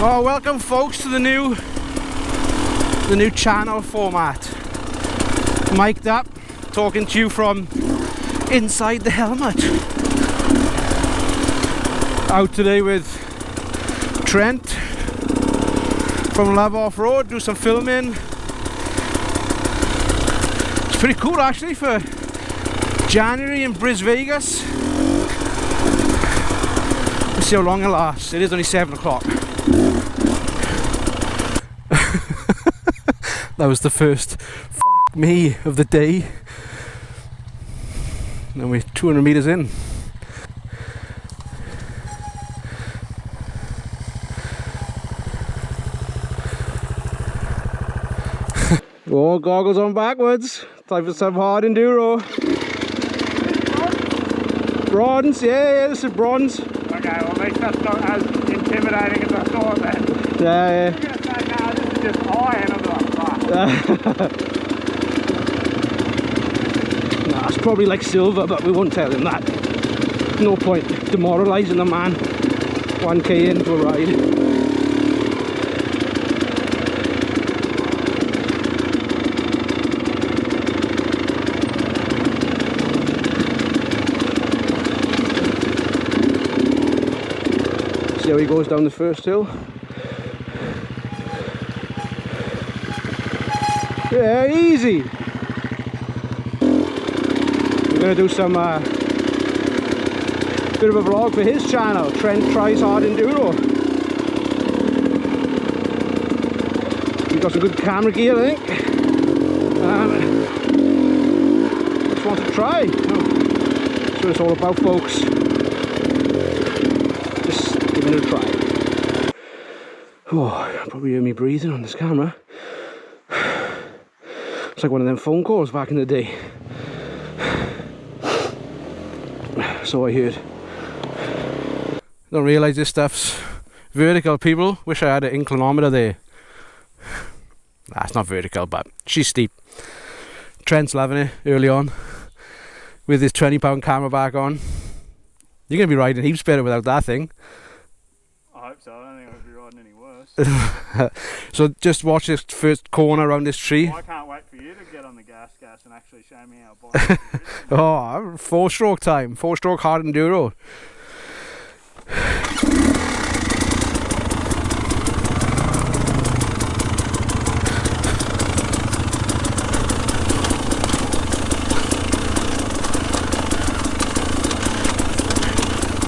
Oh, welcome folks to the new channel format. Mic'd up, talking to you from inside the helmet. Out today with Trent from Love Off-Road, do some filming. It's pretty cool actually for January in Bris Vegas. Let's see how long it lasts. It is only 7 o'clock. That was the first fuck me of the day. And we're 200 meters in. Oh, goggles on backwards. Time for some hard enduro. Bronze, yeah, this is bronze. Okay, well at least that's not as intimidating as I thought then. Yeah. I'm going to say, no, this is just iron. I'm like, fuck. Nah, it's probably like silver, but we won't tell him that. No point demoralising the man 1k into a ride. See how he goes down the first hill. Yeah, easy. We're gonna do some bit of a vlog for his channel. Trent tries Hard Enduro. We've got some good camera gear, I think. Just want to try. That's what it's all about, folks. Just giving it a try. Oh, you'll probably hear me breathing on this camera. It's like one of them phone calls back in the day. So I heard. Don't realise this stuff's vertical, people. Wish I had an inclinometer there. Nah, it's not vertical, but she's steep. Trent's loving it early on. With his £20 camera back on. You're going to be riding heaps better without that thing. I hope so. I don't think I'll be riding any worse. So just watch this first corner around this tree. Well, I can't wait for you to get on the gas and actually show me how bike it is. Oh, 4-stroke time. 4-stroke hard enduro.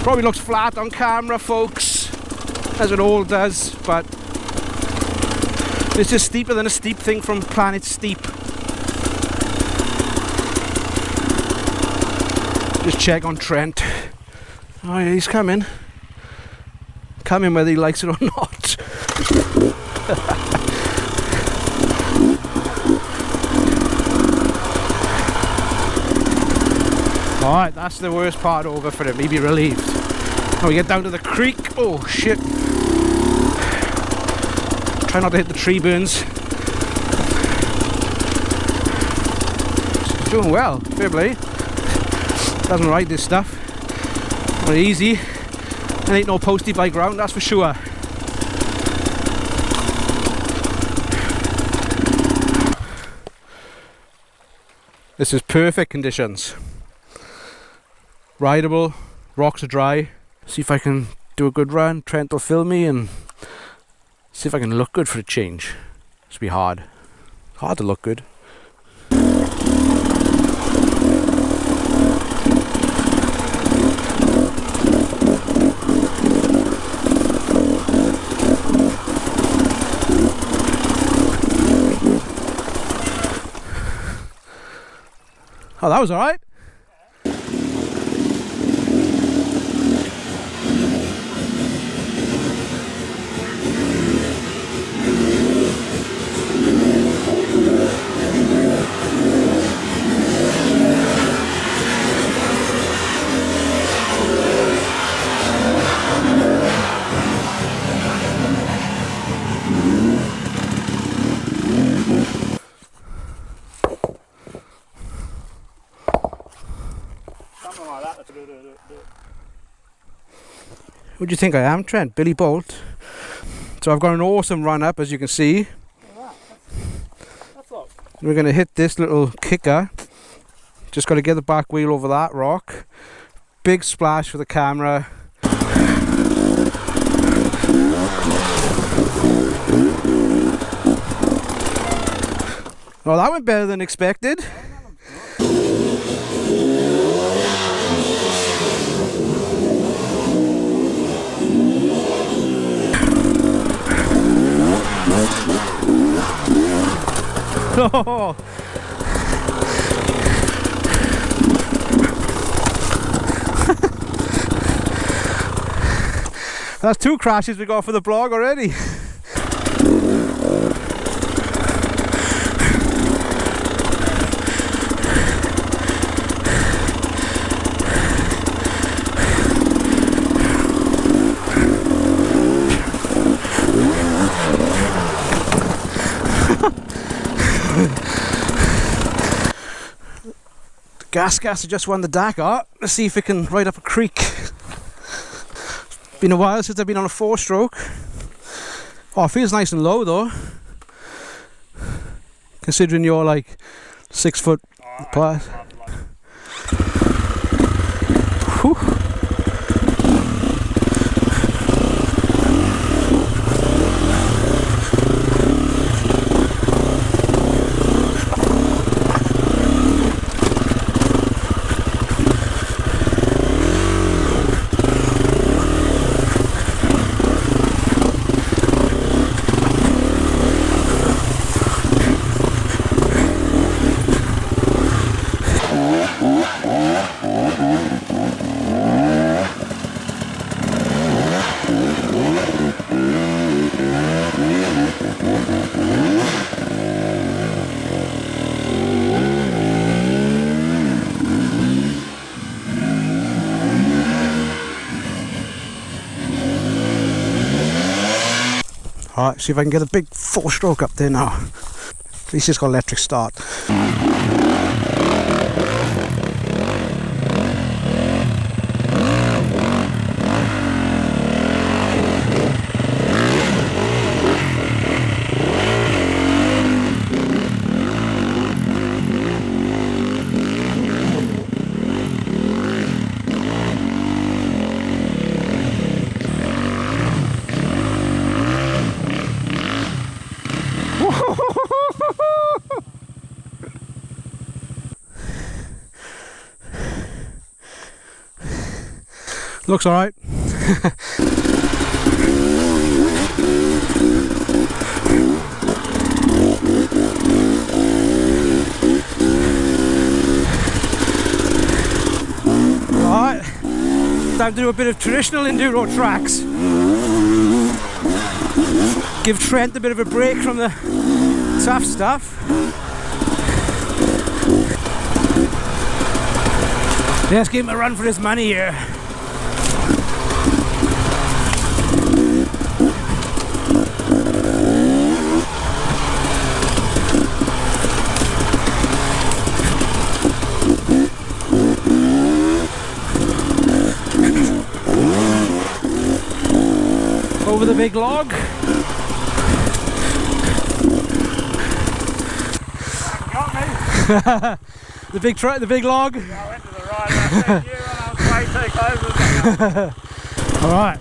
Probably looks flat on camera, folks, as it all does, but this is steeper than a steep thing from Planet Steep. Just check on Trent. Oh yeah, he's coming. Coming whether he likes it or not. Alright, that's the worst part over for him. He'd be relieved. When we get down to the creek, oh shit. Try not to hit the tree burns. He's doing well, fair play. Doesn't ride this stuff. Not easy. And ain't no posty bike round, that's for sure. This is perfect conditions. Rideable, rocks are dry. See if I can do a good run. Trent will film me and see if I can look good for a change. It's be hard. Hard to look good. Oh, that was alright. that. Do it. Who do you think I am, Trent? Billy Bolt. So I've got an awesome run up, as you can see. That's all. We're going to hit this little kicker. Just got to get the back wheel over that rock. Big splash for the camera. Well, that went better than expected. Oh. That's 2 crashes we got for the blog already. Gas has just won the Dakar. Let's see if it can ride up a creek. Been a while since I've been on a 4-stroke. Oh, it feels nice and low though. Considering you're like 6 foot plus. Whew. Alright, see if I can get a big 4-stroke up there now. At least it's got electric start. Looks alright. Alright, time to do a bit of traditional enduro tracks. Give Trent a bit of a break from the tough stuff. Let's give him a run for his money here. Over the big log. Got me. The big log. Yeah, I went to the right last year and I was way too close. Alright.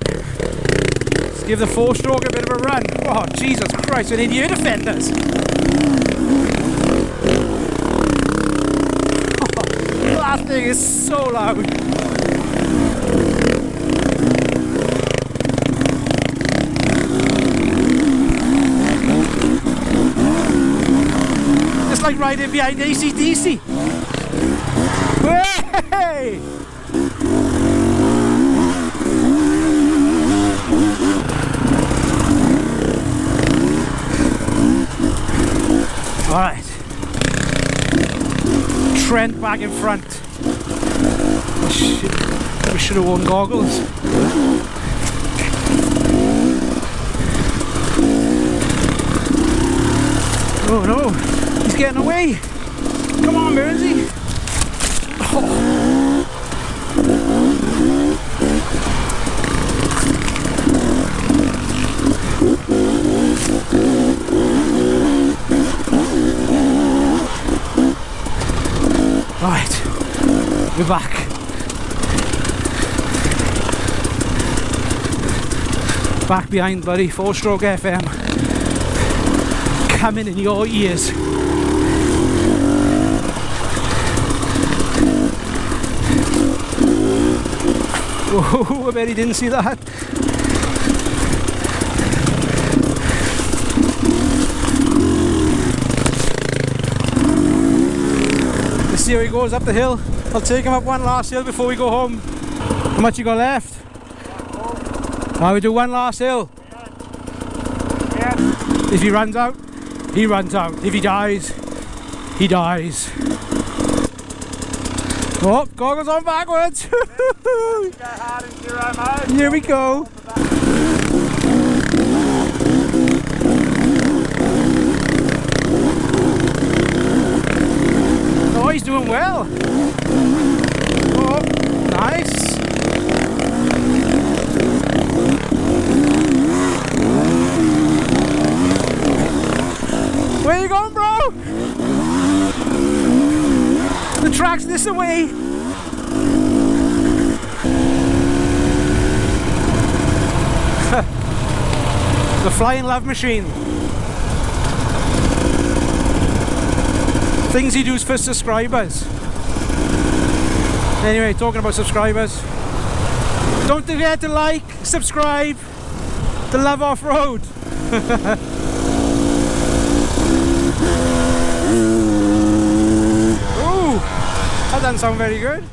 Let's give the 4-stroke a bit of a run. Oh, Jesus Christ, we need ear defenders. That thing is so loud. It's like riding behind AC/DC. Hey! Alright. Trent back in front. We should have worn goggles. Oh no, he's getting away. Come on, Mersey. Oh. back. Back behind bloody 4-stroke FM. Coming in your ears. Whoa, I bet he didn't see that. Let's see how he goes up the hill. I'll take him up one last hill before we go home. How much you got left? We do one last hill. Yeah. If he runs out, he runs out. If he dies, he dies. Oh, goggles on backwards. Hard Enduro mode. Here we go. Oh, he's doing well. Oh, nice. Where you going, bro? The track's this away. The flying love machine. Things he does for subscribers. Anyway, talking about subscribers, don't forget to like, subscribe to Love Off-Road. Ooh, that doesn't sound very good.